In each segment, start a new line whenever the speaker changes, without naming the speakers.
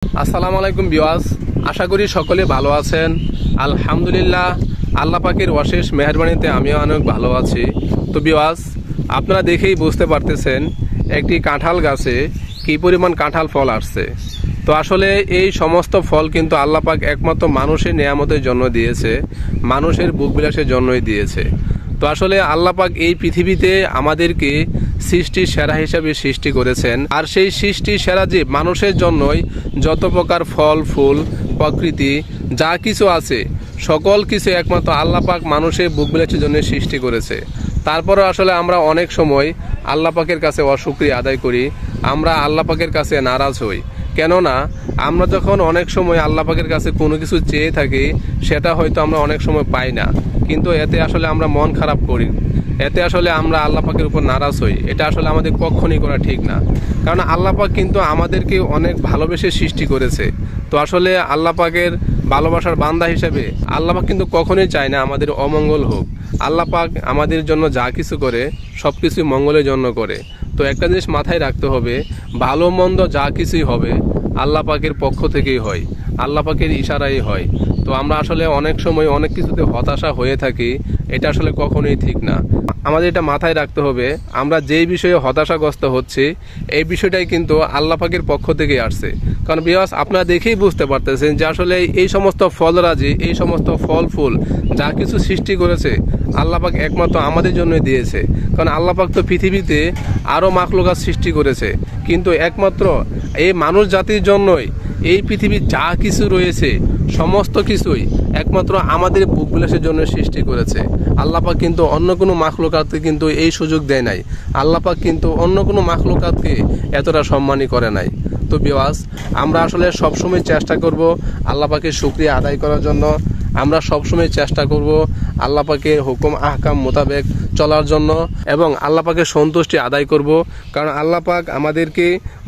আসসালামু আলাইকুম ভিউয়ার্স, আশা করি সকলে ভালো আছেন। আলহামদুলিল্লাহ, আল্লাহ পাকের অশেষ মেহেরবানিতে আমিও অনেক ভালো আছি। তো ভিউয়ার্স, আপনারা দেখেই বুঝতে পারতেছেন একটি কাঁঠাল গাছে কি পরিমাণ কাঁঠাল ফল আসছে। তো আসলে এই সমস্ত ফল কিন্তু আল্লাহ পাক একমাত্র মানুষের নিয়ামতের জন্য দিয়েছে, মানুষের বুক বিলাসের জন্যই দিয়েছে। তো আসলে আল্লাহ পাক এই পৃথিবীতে আমাদেরকে সৃষ্টির সেরা হিসাবে সৃষ্টি করেছেন, আর সেই সৃষ্টির সেরা যে মানুষের জন্যই যত প্রকার ফল ফুল প্রকৃতি যা কিছু আছে সকল কিছু একমাত্র আল্লাহ পাক মানুষের বুক বিলাসের জন্য সৃষ্টি করেছে। তারপরে আসলে আমরা অনেক সময় আল্লাহ পাকের কাছে অশুকরিয়া আদায় করি, আমরা আল্লাহ পাকের কাছে নারাজ হই। কেননা আমরা যখন অনেক সময় আল্লাহ পাকের কাছে কোনো কিছু চেয়ে থাকি সেটা হয়তো আমরা অনেক সময় পাই না, কিন্তু এতে আসলে আমরা মন খারাপ করি, এতে আসলে আমরা আল্লাহ পাকের উপর নারাজ হই। এটা আসলে আমাদের কখনই করা ঠিক না, কারণ আল্লাহ পাক কিন্তু আমাদেরকে অনেক ভালোবেসে সৃষ্টি করেছে। তো আসলে আল্লাহ পাকের ভালোবাসার বান্দা হিসেবে আল্লাহ পাক কিন্তু কখনোই চায় না আমাদের অমঙ্গল হোক। আল্লাহ পাক আমাদের জন্য যা কিছু করে সব কিছুই মঙ্গলের জন্য করে। তো একটা জিনিস মাথায় রাখতে হবে, ভালো মন্দ যা কিছুই হবে আল্লাহ পাকের পক্ষ থেকেই হয়, আল্লাহ পাকের ইশারাই হয়। তো আমরা আসলে অনেক সময় অনেক কিছুতে হতাশা হয়ে থাকি, এটা আসলে কখনোই ঠিক না। আমাদের এটা মাথায় রাখতে হবে, আমরা যেই বিষয়ে হতাশাগ্রস্ত হচ্ছি এই বিষয়টাই কিন্তু আল্লাহ পাকের পক্ষ থেকেই আসছে। কারণ ভিউয়ার্স, আপনারা দেখেই বুঝতে পারতেছেন যে আসলে এই সমস্ত ফলরাজি, এই সমস্ত ফল ফুল যা কিছু সৃষ্টি করেছে আল্লাহ পাক একমাত্র আমাদের জন্যই দিয়েছে। কারণ আল্লাহ পাক তো পৃথিবীতে আরও মাখলুকাত সৃষ্টি করেছে, কিন্তু একমাত্র এই মানুষ জাতির জন্যই এই পৃথিবীর যা কিছু রয়েছে সমস্ত কিছুই একমাত্র আমাদের বুক বিলাসের জন্য সৃষ্টি করেছে। আল্লাহ পাক কিন্তু অন্য কোনো মাখলুকাতকে কিন্তু এই সুযোগ দেয় নাই, আল্লাহ পাক কিন্তু অন্য কোনো মাখলুকাতকে এতটা সম্মানই করে নাই। তো ভিউয়ার্স, আমরা আসলে সবসময় চেষ্টা করব আল্লাহ পাকের শুকরিয়া আদায় করার জন্য, আমরা সবসময় চেষ্টা করব আল্লাহ পাকের হুকুম আহকাম মোতাবেক চলার জন্য এবং আল্লাহ পাকের সন্তুষ্টি আদায় করব। কারণ আল্লাহ পাক আমাদেরকে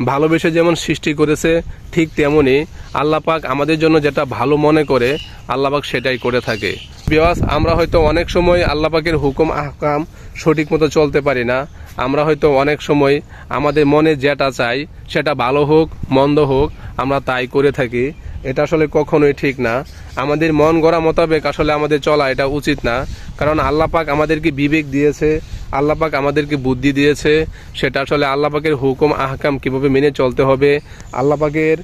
ভালোবেসে যেমন সৃষ্টি করেছে ঠিক তেমনি আল্লাহ পাক আমাদের জন্য যেটা ভালো মনে করে আল্লাহ পাক সেটাই করে থাকে। ভিউয়ার্স, আমরা হয়তো অনেক সময় আল্লাহ পাকের হুকুম আহকাম সঠিক মতো চলতে পারি না, আমরা হয়তো অনেক সময় আমাদের মনে যেটা চাই সেটা ভালো হোক মন্দ হোক আমরা তাই করে থাকি। এটা আসলে কখনোই ঠিক না, আমাদের মন গড়া মোতাবেক আসলে আমাদের চলা এটা উচিত না। কারণ আল্লাহ পাক আমাদেরকে বিবেক দিয়েছে, আল্লাহ পাক আমাদেরকে বুদ্ধি দিয়েছে, সেটা আসলে আল্লাহ পাকের হুকুম আহকাম কিভাবে মেনে চলতে হবে, আল্লাহ পাকের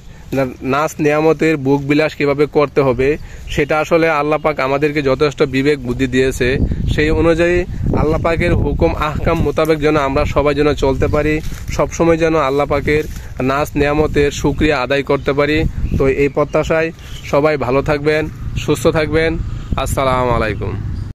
নাচ নিয়ামতের বুক বিলাস কিভাবে করতে হবে সেটা আসলে আল্লাহ পাক আমাদেরকে যথেষ্ট বিবেক বুদ্ধি দিয়েছে। সেই অনুযায়ী আল্লাহ পাকের হুকুম আহকাম মোতাবেক যেন আমরা সবাই যেন চলতে পারি, সবসময় যেন আল্লাহ পাকের নাচ নিয়ামতের শুকরিয়া আদায় করতে পারি। তো এই প্রত্যাশায় সবাই ভালো থাকবেন, সুস্থ থাকবেন। আসসালামু আলাইকুম।